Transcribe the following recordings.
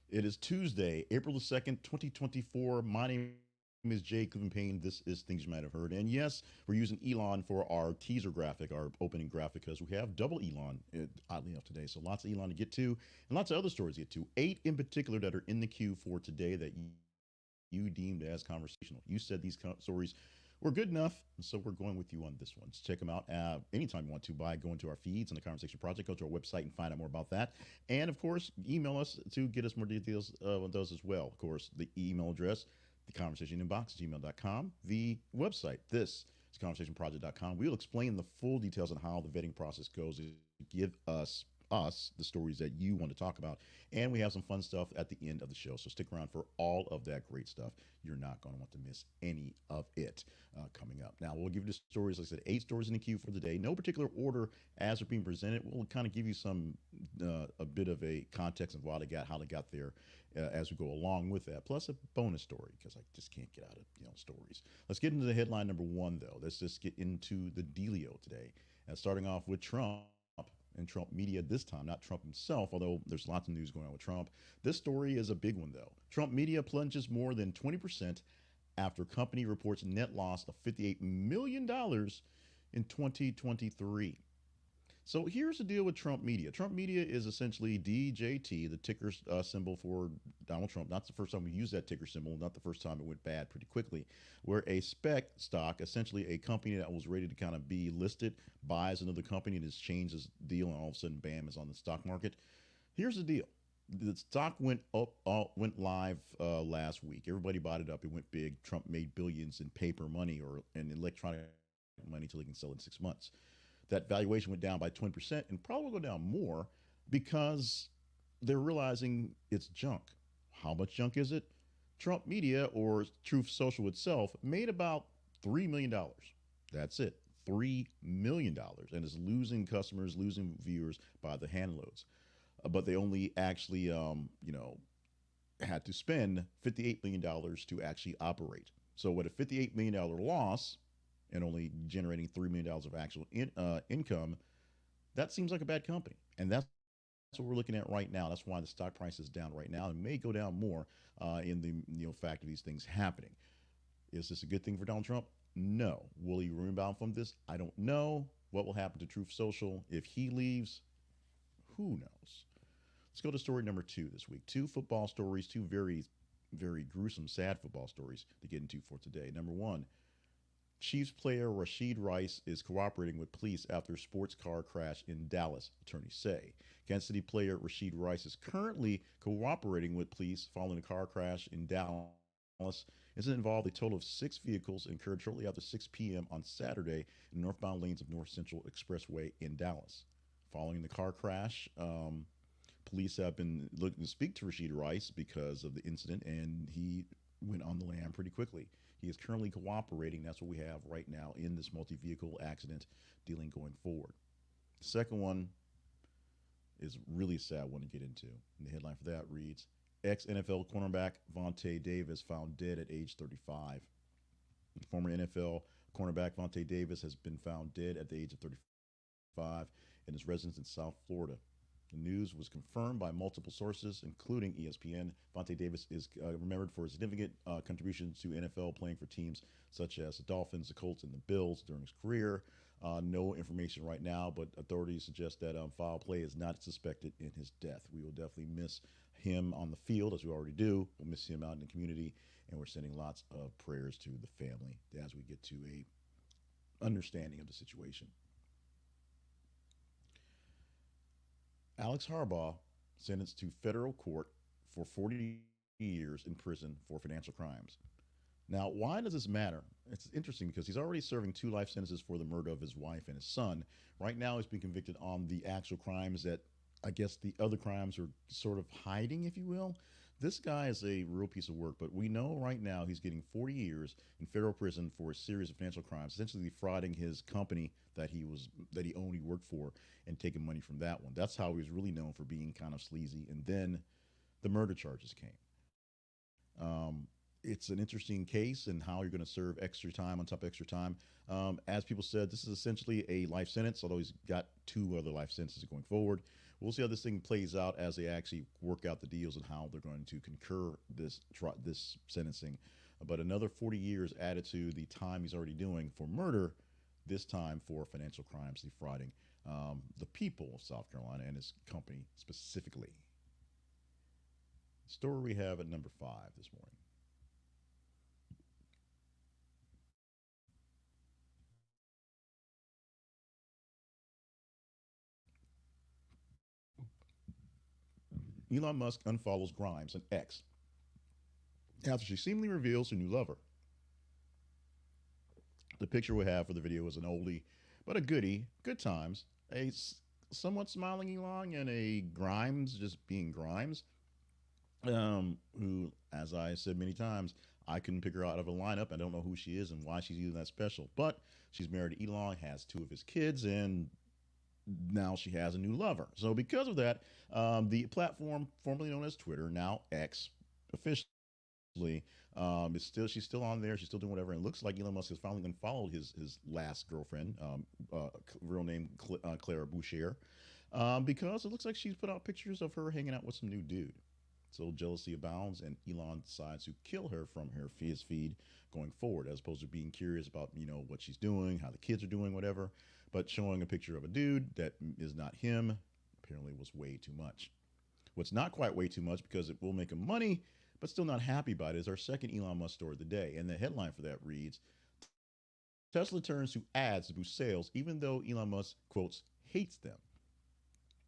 It is Tuesday, April the 2nd, 2024. My name is Jay Cleveland Payne. This is Things You Might Have Heard. And yes, we're using Elon for our teaser graphic, our opening graphic, because we have double Elon, oddly enough, today. So lots of Elon to get to and lots of other stories to get to. Eight in particular that are in the queue for today that you deemed as conversational. You said these stories were good enough, so we're going with you on this one. So check them out anytime you want to by going to our feeds on the Conversation Project. Go to our website and find out more about that. And of course, email us to get us more details on those as well. Of course, the email address, the conversation inbox, gmail.com. The website, this is conversationproject.com. We'll explain the full details on how the vetting process goes to give us the stories that you want to talk about, and we have some fun stuff at the end of the show, so stick around for all of that great stuff. You're not going to want to miss any of it coming up. Now we'll give you the stories. Like I said, 8 stories in the queue for the day, no particular order as they're being presented. We'll kind of give you some a bit of a context of how they got there as we go along with that, plus a bonus story, because I just can't get out of stories. Let's get into the headline number one, though. Let's just get into the dealio today, starting off with Trump and Trump media this time, not Trump himself, although there's lots of news going on with Trump. This story is a big one, though. Trump media plunges more than 20% after company reports net loss of $58 million in 2023. So here's the deal with Trump media. Trump media is essentially DJT, the ticker symbol for Donald Trump. Not the first time we used that ticker symbol, not the first time it went bad pretty quickly, where a spec stock, essentially a company that was ready to kind of be listed, buys another company and has changed its deal, and all of a sudden, bam, is on the stock market. Here's the deal. The stock went went live last week. Everybody bought it up. It went big. Trump made billions in paper money or in electronic money till he can sell in 6 months. That valuation went down by 20% and probably will go down more because they're realizing it's junk. How much junk is it? Trump Media, or Truth Social itself, made about $3 million. That's it. $3 million, and is losing customers, losing viewers by the handloads. But they only actually, had to spend $58 million to actually operate. So with a $58 million loss, and only generating $3 million of actual income, that seems like a bad company. And that's what we're looking at right now. That's why the stock price is down right now. It may go down more in the fact of these things happening. Is this a good thing for Donald Trump? No. Will he rebound from this? I don't know. What will happen to Truth Social if he leaves? Who knows? Let's go to story number two this week. Two football stories, two very, very gruesome, sad football stories to get into for today. Number one, Chiefs player Rashee Rice is cooperating with police after sports car crash in Dallas, attorneys say. Kansas City player Rashee Rice is currently cooperating with police following a car crash in Dallas. Incident involved a total of 6 vehicles incurred shortly after 6 p.m. on Saturday in northbound lanes of North Central Expressway in Dallas. Following the car crash, police have been looking to speak to Rashee Rice because of the incident, and he went on the lam pretty quickly. He is currently cooperating. That's what we have right now in this multi-vehicle accident dealing going forward. The second one is really a sad one to get into. And the headline for that reads, ex-NFL cornerback Vontae Davis found dead at age 35. The former NFL cornerback Vontae Davis has been found dead at the age of 35 in his residence in South Florida. The news was confirmed by multiple sources, including ESPN. Vontae Davis is remembered for his significant contributions to NFL, playing for teams such as the Dolphins, the Colts, and the Bills during his career. No information right now, but authorities suggest that foul play is not suspected in his death. We will definitely miss him on the field, as we already do. We'll miss him out in the community, and we're sending lots of prayers to the family as we get to a understanding of the situation. Alex Harbaugh sentenced to federal court for 40 years in prison for financial crimes. Now, why does this matter? It's interesting because he's already serving 2 life sentences for the murder of his wife and his son. Right now, he's been convicted on the actual crimes that I guess the other crimes are sort of hiding, if you will. This guy is a real piece of work, but we know right now he's getting 40 years in federal prison for a series of financial crimes, essentially defrauding his company that he owned, he worked for, and taking money from that one. That's how he was really known, for being kind of sleazy. And then the murder charges came. It's an interesting case, and how you're going to serve extra time on top of extra time. As people said, this is essentially a life sentence, although he's got 2 other life sentences going forward. We'll see how this thing plays out as they actually work out the deals and how they're going to concur this sentencing. But another 40 years added to the time he's already doing for murder, this time for financial crimes, defrauding the people of South Carolina and his company specifically. Story we have at number 5 this morning. Elon Musk unfollows Grimes and X after she seemingly reveals her new lover. The picture we have for the video is an oldie, but a goodie. Good times. A somewhat smiling Elon and a Grimes just being Grimes, who, as I said many times, I couldn't pick her out of a lineup. I don't know who she is and why she's even that special. But she's married to Elon, has 2 of his kids, and now she has a new lover. So because of that, the platform formerly known as Twitter, now X, officially, is still she's still on there. She's still doing whatever. And it looks like Elon Musk has finally unfollowed his last girlfriend, real name Clara Boucher, because it looks like she's put out pictures of her hanging out with some new dude. So jealousy abounds, and Elon decides to kill her from his feed going forward, as opposed to being curious about what she's doing, how the kids are doing, whatever. But showing a picture of a dude that is not him apparently was way too much. What's not quite way too much, because it will make him money, but still not happy about it, is our second Elon Musk story of the day. And the headline for that reads, Tesla turns to ads to boost sales, even though Elon Musk, quotes, hates them.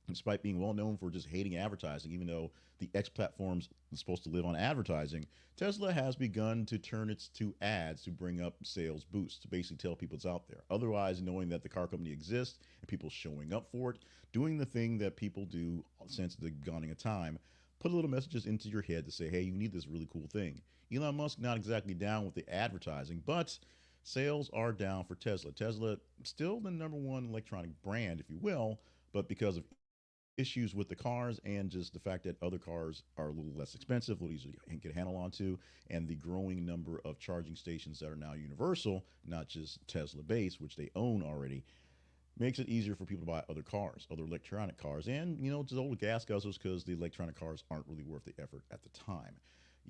Despite being well known for just hating advertising, even though the X platform's supposed to live on advertising, Tesla has begun to turn its to ads to bring up sales boosts, to basically tell people it's out there. Otherwise, knowing that the car company exists and people showing up for it, doing the thing that people do since the dawning of time, put a little messages into your head to say, hey, you need this really cool thing. Elon Musk not exactly down with the advertising, but sales are down for Tesla. Tesla still the #1 electronic brand, if you will, but because of issues with the cars and just the fact that other cars are a little less expensive, a little easier to get a handle onto, and the growing number of charging stations that are now universal, not just Tesla based, which they own already, makes it easier for people to buy other cars, other electronic cars, and just old gas guzzlers, because the electronic cars aren't really worth the effort at the time.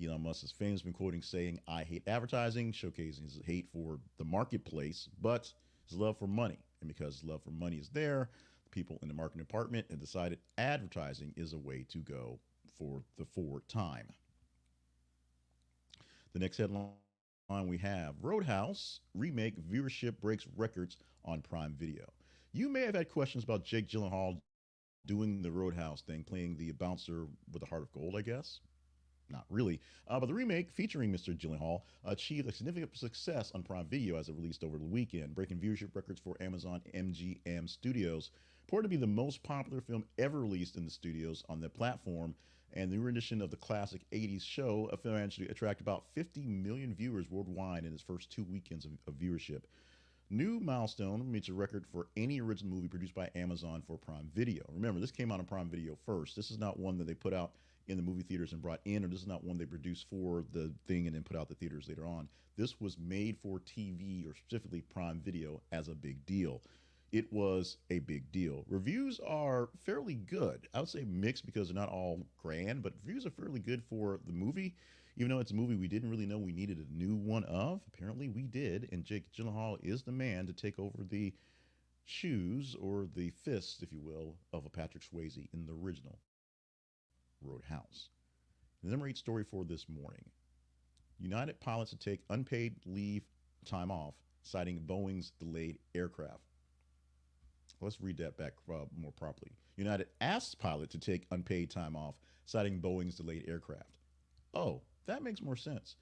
Elon Musk has famously been quoting saying, I hate advertising, showcasing his hate for the marketplace, but his love for money. And because his love for money is there, people in the marketing department have decided advertising is a way to go for the forward time. The next headline we have, Roadhouse remake viewership breaks records on Prime Video. You may have had questions about Jake Gyllenhaal doing the Roadhouse thing, playing the bouncer with a heart of gold, I guess. Not really. But the remake featuring Mr. Gyllenhaal achieved a significant success on Prime Video as it released over the weekend, breaking viewership records for Amazon MGM Studios. Reported to be the most popular film ever released in the studios on the platform, and the new rendition of the classic 80s show, a film actually attracted about 50 million viewers worldwide in its first 2 weekends of viewership. New milestone meets a record for any original movie produced by Amazon for Prime Video. Remember, this came out on Prime Video first. This is not one that they put out in the movie theaters and brought in, or this is not one they produced for the thing and then put out the theaters later on. This was made for TV, or specifically Prime Video, as a big deal. It was a big deal. Reviews are fairly good. I would say mixed, because they're not all grand, but reviews are fairly good for the movie. Even though it's a movie we didn't really know we needed a new one of, apparently we did, and Jake Gyllenhaal is the man to take over the shoes, or the fist, if you will, of a Patrick Swayze in the original Roadhouse. The number 8 story for this morning. United pilots to take unpaid leave time off, citing Boeing's delayed aircraft. Let's read that back more properly. United asks pilot to take unpaid time off, citing Boeing's delayed aircraft. Oh, that makes more sense.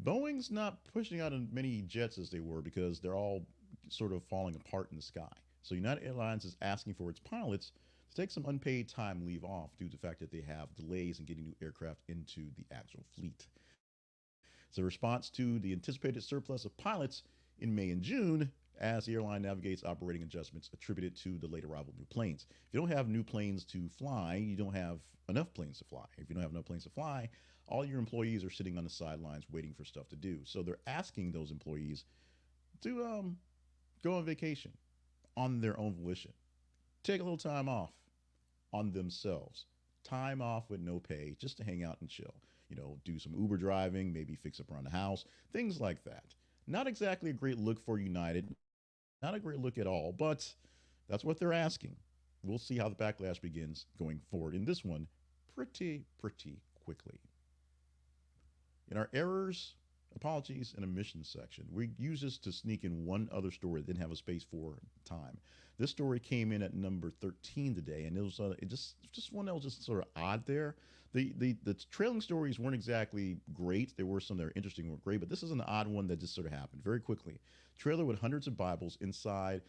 Boeing's not pushing out as many jets as they were, because they're all sort of falling apart in the sky. So United Airlines is asking for its pilots to take some unpaid time leave off due to the fact that they have delays in getting new aircraft into the actual fleet. It's a response to the anticipated surplus of pilots in May and June, as the airline navigates operating adjustments attributed to the late arrival of new planes. If you don't have new planes to fly, you don't have enough planes to fly. If you don't have enough planes to fly, all your employees are sitting on the sidelines waiting for stuff to do. So they're asking those employees to go on vacation on their own volition. Take a little time off. on themselves. Time off with no pay just to hang out and chill. Do some Uber driving, maybe fix up around the house, things like that. Not exactly a great look for United, not a great look at all, but that's what they're asking. We'll see how the backlash begins going forward in this one pretty quickly. In our errors, apologies, and omissions section, we use this to sneak in one other story that didn't have a space for time. This story came in at number 13 today, and it was just one that was just sort of odd there. The trailing stories weren't exactly great. There were some that were interesting, were great, but this is an odd one that just sort of happened very quickly. Trailer with hundreds of Bibles inside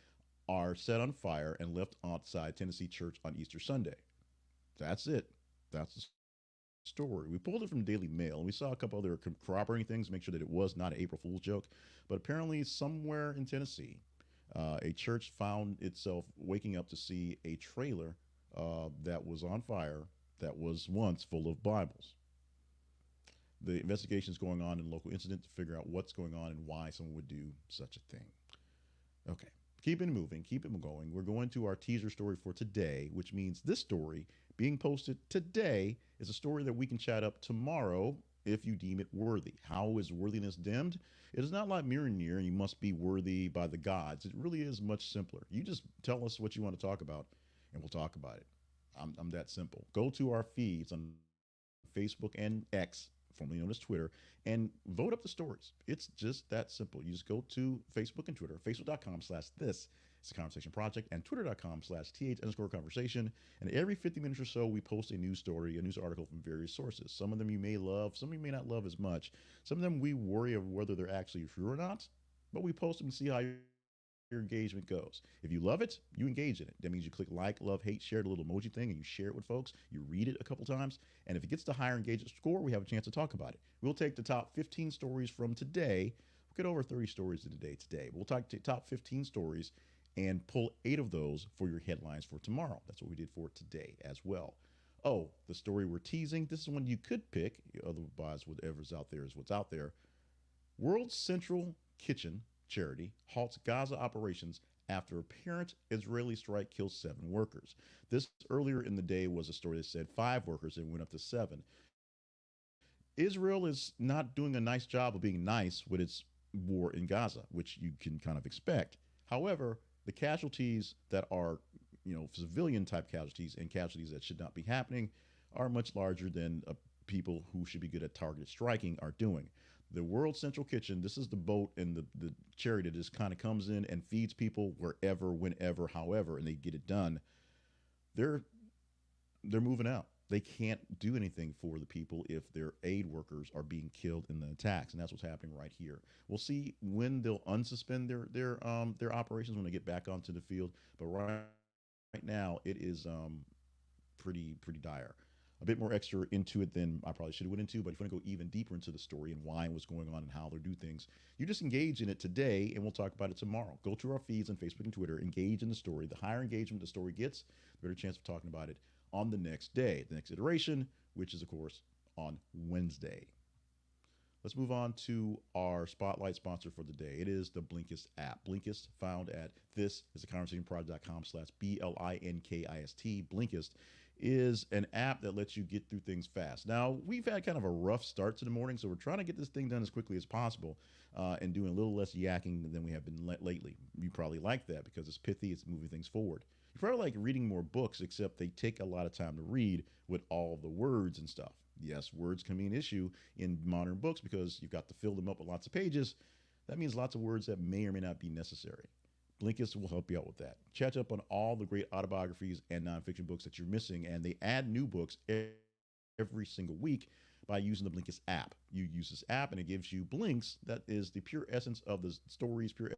are set on fire and left outside Tennessee church on Easter Sunday. That's it. That's the story. We pulled it from Daily Mail, and we saw a couple other corroborating things, make sure that it was not an April Fool's joke. But apparently, somewhere in Tennessee, a church found itself waking up to see a trailer that was on fire that was once full of Bibles. The investigation is going on in a local incident to figure out what's going on and why someone would do such a thing. Okay, keep it moving, keep it going. We're going to our teaser story for today, which means this story being posted today is a story that we can chat up tomorrow if you deem it worthy. How is worthiness dimmed? It is not like Mjolnir and you must be worthy by the gods. It really is much simpler. You just tell us what you want to talk about and we'll talk about it. I'm that simple. Go to our feeds on Facebook and X, formerly known as Twitter, and vote up the stories. It's just that simple. You just go to Facebook and Twitter, facebook.com/this. It's a conversation project, and twitter.com/th_conversation. And every 50 minutes or so, we post a news story, a news article from various sources. Some of them you may love, some you may not love as much. Some of them we worry of whether they're actually true or not, but we post them and see how your engagement goes. If you love it, you engage in it. That means you click like, love, hate, share the little emoji thing, and you share it with folks. You read it a couple times, and if it gets the higher engagement score, we have a chance to talk about it. We'll take the top 15 stories from today. We'll get over 30 stories today. We'll talk to top 15 stories and pull 8 of those for your headlines for tomorrow. That's what we did for today as well. Oh, the story we're teasing, this is one you could pick. Otherwise, whatever's out there is what's out there. World Central Kitchen charity halts Gaza operations after apparent Israeli strike kills 7 workers. This earlier in the day was a story that said 5 workers and went up to 7. Israel is not doing a nice job of being nice with its war in Gaza, which you can kind of expect. However, the casualties that are, civilian type casualties and casualties that should not be happening are much larger than people who should be good at targeted striking are doing. The World Central Kitchen, this is the boat and the charity that just kind of comes in and feeds people wherever, whenever, however, and they get it done. They're moving out. They can't do anything for the people if their aid workers are being killed in the attacks, and that's what's happening right here. We'll see when they'll unsuspend their operations when they get back onto the field, but right now it is pretty dire. A bit more extra into it than I probably should have went into, but if you want to go even deeper into the story and why and what's going on and how they do things, you just engage in it today and we'll talk about it tomorrow. Go to our feeds on Facebook and Twitter, engage in the story. The higher engagement the story gets, the better chance of talking about it on the next day, the next iteration, which is, of course, on Wednesday. Let's move on to our spotlight sponsor for the day. It is the Blinkist app. Blinkist, found at thisistheconversationproject.com/BLINKIST. Blinkist is an app that lets you get through things fast. Now, we've had kind of a rough start to the morning, so we're trying to get this thing done as quickly as possible and doing a little less yakking than we have been lately. You probably like that because it's pithy, it's moving things forward. You probably like reading more books, except they take a lot of time to read with all the words and stuff. Yes, words can be an issue in modern books because you've got to fill them up with lots of pages. That means lots of words that may or may not be necessary. Blinkist will help you out with that. Catch up on all the great autobiographies and nonfiction books that you're missing, and they add new books every single week by using the Blinkist app. You use this app, and it gives you blinks. That is the pure essence of the stories, pure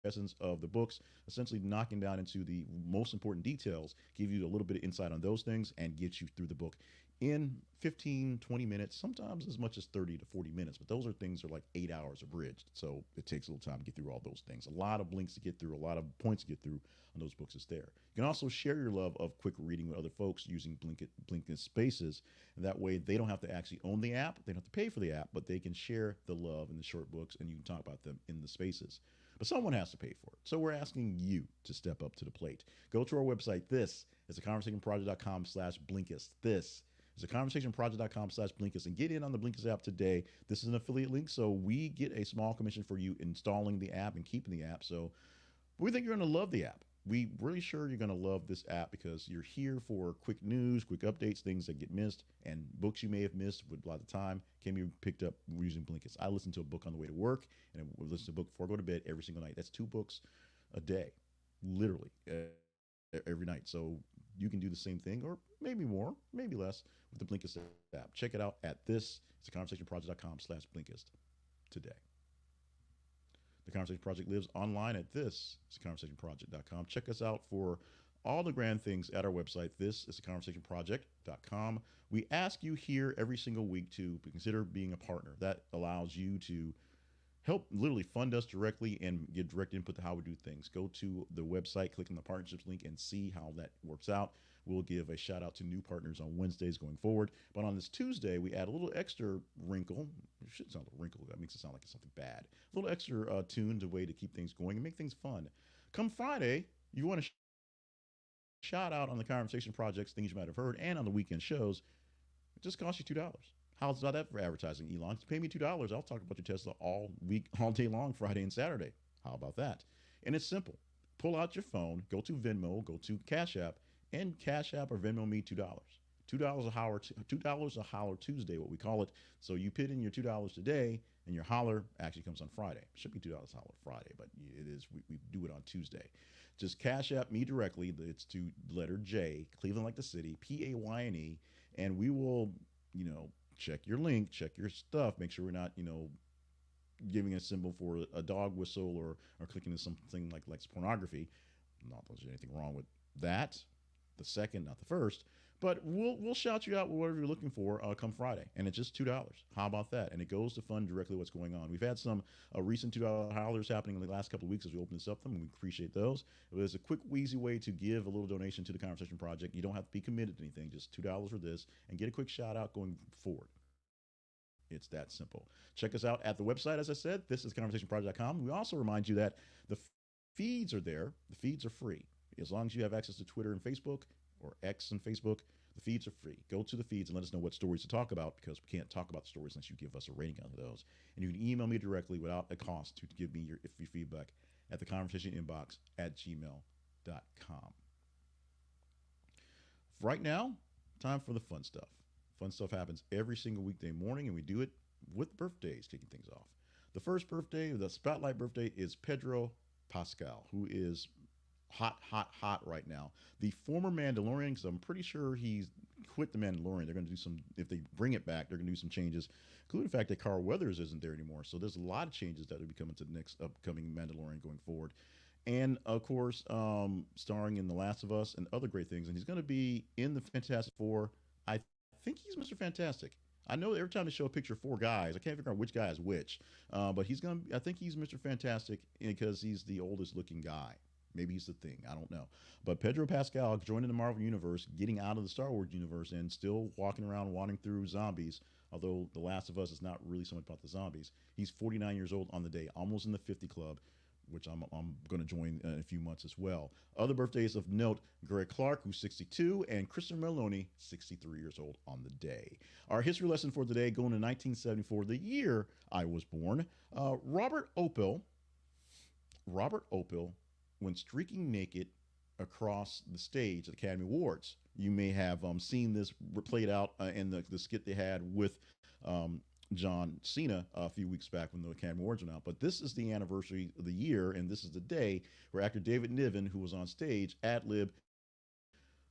essence of the books, essentially knocking down into the most important details, give you a little bit of insight on those things, and get you through the book in 15, 20 minutes, sometimes as much as 30 to 40 minutes. But those are things that are like 8 hours abridged. So it takes a little time to get through all those things. A lot of blinks to get through, a lot of points to get through on those books is there. You can also share your love of quick reading with other folks using Blinkist Spaces. And that way they don't have to actually own the app. They don't have to pay for the app, but they can share the love in the short books and you can talk about them in the spaces. but someone has to pay for it. So we're asking you to step up to the plate. Go to our website. This is theconversationproject.com/Blinkist. This is theconversationproject.com/Blinkist, and get in on the Blinkist app today. This is an affiliate link, so we get a small commission for you installing the app and keeping the app. So we think you're going to love the app. We really sure you're going to love this app because you're here for quick news, quick updates, things that get missed, and books you may have missed with a lot of time can be picked up using Blinkist. I listen to a book on the way to work, and I listen to a book before I go to bed every single night. That's 2 books a day, literally, every night. So you can do the same thing, or maybe more, maybe less, with the Blinkist app. Check it out at this. It's theconversationproject.com/Blinkist today. The Conversation Project lives online at this. It's theconversationproject.com. Check us out for all the grand things at our website. This is theconversationproject.com. We ask you here every single week to consider being a partner. That allows you to help literally fund us directly and get direct input to how we do things. Go to the website, click on the partnerships link, and see how that works out. We'll give a shout out to new partners on Wednesdays going forward. But on this Tuesday, we add a little extra wrinkle. It shouldn't sound a wrinkle. That makes it sound like it's something bad. A little extra tuned a way to keep things going and make things fun. Come Friday, you want to shout out on the Conversation Projects, things you might have heard, and on the weekend shows. It just costs you $2. How's that for advertising, Elon? Just pay me $2. I'll talk about your Tesla all week, all day long, Friday and Saturday. How about that? And it's simple. Pull out your phone, go to Venmo, go to Cash App, and Cash App or Venmo me $2. $2 a holler, $2 a holler Tuesday, what we call it. So you put in your $2 today, and your holler actually comes on Friday. It should be $2 a holler Friday, but it is. We do it on Tuesday. Just Cash App me directly. It's to letter J, Cleveland like the city, Payne, and we will, check your link, check your stuff, make sure we're not, giving a symbol for a dog whistle or clicking to something like pornography. Not that there's anything wrong with that. The second, not the first. But we'll shout you out with whatever you're looking for come Friday, and it's just $2. How about that? And it goes to fund directly what's going on. We've had some recent $2 hollers happening in the last couple of weeks as we open this up, and we appreciate those. There's a quick, easy way to give a little donation to the Conversation Project. You don't have to be committed to anything, just $2 for this, and get a quick shout out going forward. It's that simple. Check us out at the website, as I said. This is conversationproject.com. We also remind you that the feeds are there. The feeds are free. As long as you have access to Twitter and Facebook, or X and Facebook, the feeds are free. Go to the feeds and let us know what stories to talk about, because we can't talk about the stories unless you give us a rating on those. And you can email me directly without a cost to give me your feedback at theconversationinbox@gmail.com. Right now, time for the fun stuff. Fun stuff happens every single weekday morning, and we do it with birthdays, kicking things off. The first birthday, the spotlight birthday, is Pedro Pascal, who is hot right now. The former Mandalorian, because I'm pretty sure he's quit the Mandalorian. They're going to do some, if they bring it back, they're going to do some changes, including the fact that Carl Weathers isn't there anymore. So there's a lot of changes that will be coming to the next upcoming Mandalorian going forward. And of course, starring in The Last of Us and other great things. And he's going to be in the Fantastic Four. I think he's Mr. Fantastic. I know every time they show a picture of 4 guys, I can't figure out which guy is which. But I think he's Mr. Fantastic because he's the oldest looking guy. Maybe he's the Thing. I don't know. But Pedro Pascal joining the Marvel Universe, getting out of the Star Wars universe, and still walking around wandering through zombies. Although The Last of Us is not really so much about the zombies. He's 49 years old on the day, almost in the 50 club, which I'm going to join in a few months as well. Other birthdays of note: Gregg Clark, who's 62, and Christopher Meloni, 63 years old on the day. Our history lesson for today, going to 1974, the year I was born. Robert Opel went streaking naked across the stage at the Academy Awards. You may have seen this played out in the skit they had with John Cena a few weeks back when the Academy Awards went out. But this is the anniversary of the year, and this is the day where actor David Niven, who was on stage, ad-lib.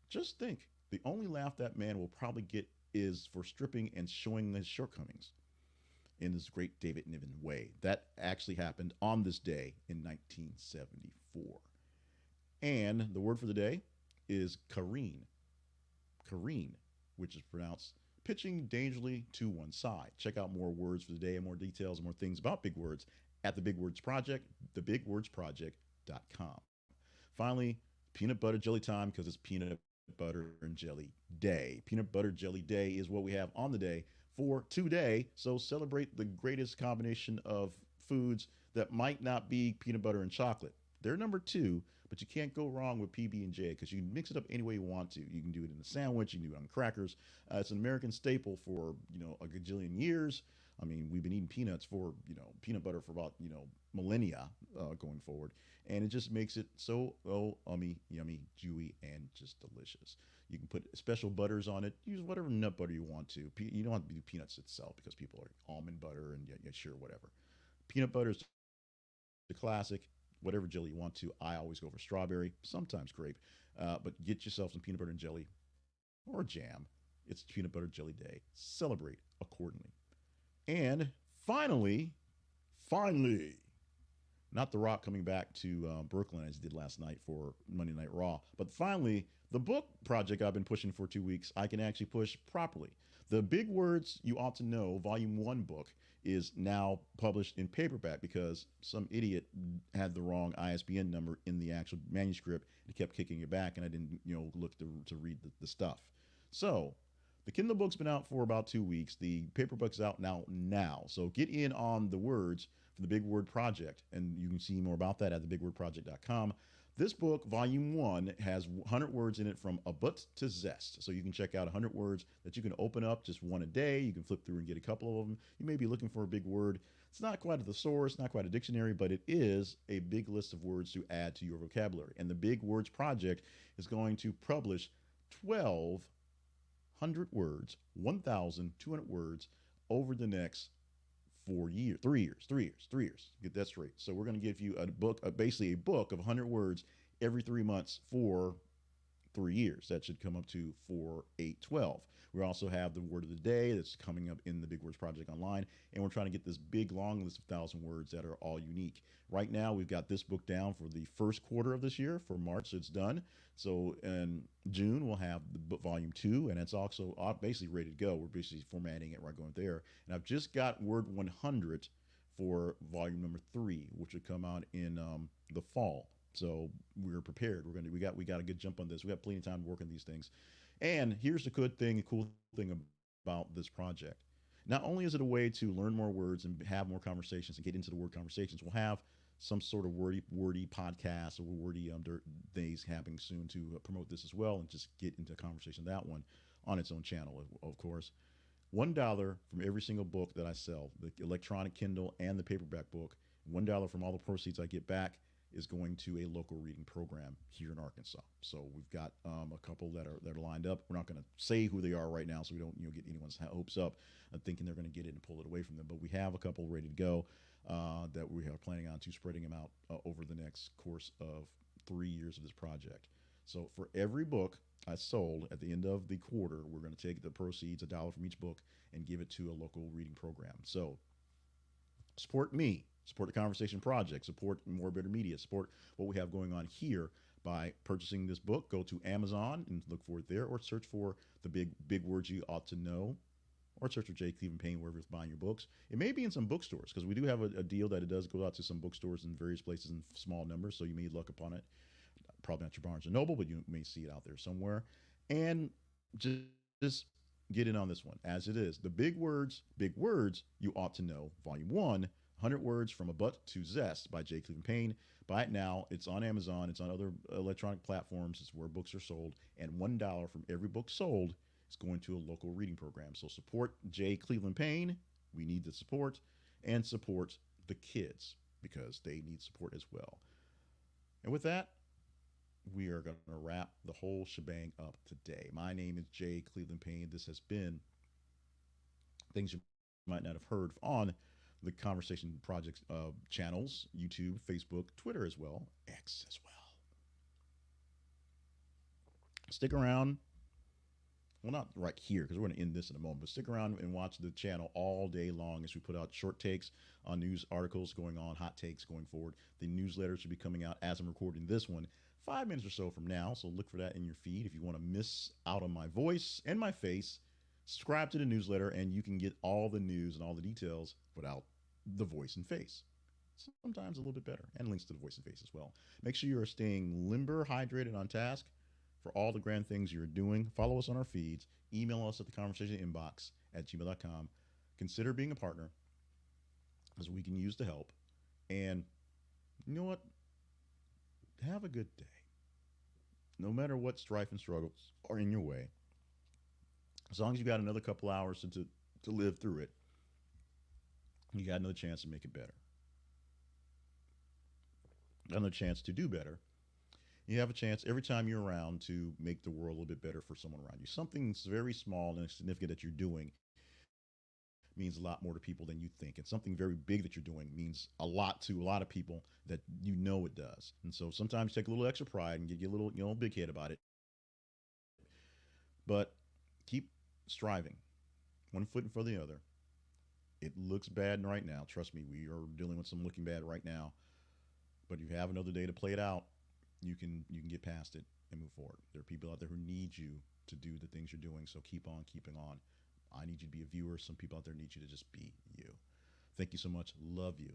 Just think, the only laugh that man will probably get is for stripping and showing his shortcomings in this great David Niven way. That actually happened on this day in 1974. And the word for the day is careen. Careen, which is pronounced pitching dangerously to one side. Check out more words for the day and more details and more things about big words at the Big Words Project, thebigwordsproject.com. Finally, peanut butter jelly time, because it's peanut butter and jelly day. Peanut butter jelly day is what we have on the day for today. So celebrate the greatest combination of foods that might not be peanut butter and chocolate. They're number two, but you can't go wrong with PB&J because you can mix it up any way you want to. You can do it in a sandwich, you can do it on crackers. It's an American staple for a gajillion years. I mean, we've been eating peanuts for peanut butter for about millennia going forward, and it just makes it so ummy, yummy, chewy, and just delicious. You can put special butters on it. Use whatever nut butter you want to. You don't have to do peanuts itself because people are almond butter and yeah, sure, whatever. Peanut butter is the classic. Whatever jelly you want to. I always go for strawberry, sometimes grape, but get yourself some peanut butter and jelly or jam. It's peanut butter jelly day. Celebrate accordingly. And finally, not The Rock coming back to Brooklyn as he did last night for Monday Night Raw, but finally, the book project I've been pushing for 2 weeks, I can actually push properly. The Big Words You Ought to Know, Volume 1 book, is now published in paperback because some idiot had the wrong ISBN number in the actual manuscript and kept kicking it back, and I didn't, look to read the stuff. So the Kindle book's been out for about 2 weeks. The paperback's out now. So get in on the words for the Big Word Project, and you can see more about that at thebigwordproject.com. This book, Volume 1, has 100 words in it from a but to zest. So you can check out 100 words that you can open up, just one a day. You can flip through and get a couple of them. You may be looking for a big word. It's not quite a thesaurus, not quite a dictionary, but it is a big list of words to add to your vocabulary. And the Big Words Project is going to publish 1,200 words, 1,200 words over the next 4 years, 3 years. Get that straight. So we're going to give you a book, basically a book of 100 words every 3 months for 3 years. That should come up to 4, 8, 12. We also have the word of the day that's coming up in the Big Words Project online, and we're trying to get this big long list of 1,000 words that are all unique. Right now, we've got this book down for the first quarter of this year. For March, so it's done. So in June, we'll have the book volume 2, and it's also basically ready to go. We're basically formatting it right going there. And I've just got word 100 for volume number 3, which will come out in the fall. So we're prepared. We got a good jump on this. We got plenty of time to work on these things. And here's the cool thing about this project. Not only is it a way to learn more words and have more conversations and get into the word conversations, we'll have some sort of wordy podcast or wordy days happening soon to promote this as well and just get into a conversation that one on its own channel, of course. $1 from every single book that I sell, the electronic Kindle and the paperback book, $1 from all the proceeds I get back is going to a local reading program here in Arkansas. So we've got a couple that are lined up. We're not going to say who they are right now, so we don't get anyone's hopes up thinking they're going to get it and pull it away from them. But we have a couple ready to go that we are planning on spreading them out over the next course of 3 years of this project. So for every book I sold at the end of the quarter, we're going to take the proceeds, $1 from each book, and give it to a local reading program. So support me. Support the Conversation Project, support More Better Media, support what we have going on here by purchasing this book. Go to Amazon and look for it there, or search for the big words you ought to know, or search for J. Cleveland Payne wherever you're buying your books. It may be in some bookstores because we do have a deal that it does go out to some bookstores in various places in small numbers, so you may luck upon it. Probably not your Barnes & Noble, but you may see it out there somewhere. And just get in on this one as it is. The Big Words You Ought to Know, Volume 1, 100 Words from a Butt to Zest by J. Cleveland Payne. Buy it now. It's on Amazon. It's on other electronic platforms. It's where books are sold. And $1 from every book sold is going to a local reading program. So support J. Cleveland Payne. We need the support. And support the kids because they need support as well. And with that, we are going to wrap the whole shebang up today. My name is J. Cleveland Payne. This has been things you might not have heard on the Conversation Project channels, YouTube, Facebook, Twitter as well, X as well. Stick around. Well, not right here because we're going to end this in a moment, but stick around and watch the channel all day long as we put out short takes on news articles going on, hot takes going forward. The newsletter should be coming out as I'm recording this one 5 minutes or so from now, so look for that in your feed. If you want to miss out on my voice and my face, subscribe to the newsletter and you can get all the news and all the details without the voice and face. Sometimes a little bit better, and links to the voice and face as well. Make sure you are staying limber, hydrated, on task for all the grand things you're doing. Follow us on our feeds. Email us at the conversation inbox at gmail.com. Consider being a partner. as we can use to help. And you know what? Have a good day. No matter what strife and struggles are in your way, as long as you got another couple hours to live through it, you got another chance to make it better. Another chance to do better. You have a chance every time you're around to make the world a little bit better for someone around you. Something that's very small and significant that you're doing means a lot more to people than you think. And something very big that you're doing means a lot to a lot of people that you know it does. And so sometimes take a little extra pride and get a little, big head about it. But keep striving, one foot in front of the other. It looks bad right now. Trust me, we are dealing with some looking bad right now. But if you have another day to play it out, you can get past it and move forward. There are people out there who need you to do the things you're doing. So keep on keeping on. I need you to be a viewer. Some people out there need you to just be you. Thank you so much. Love you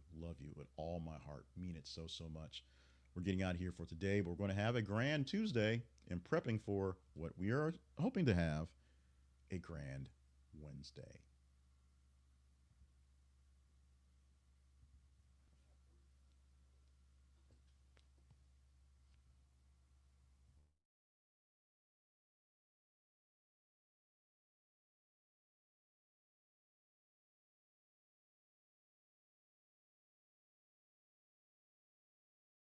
with all my heart. Mean it so, so much. We're getting out of here for today, but we're going to have a grand Tuesday and prepping for what we are hoping to have a grand Wednesday.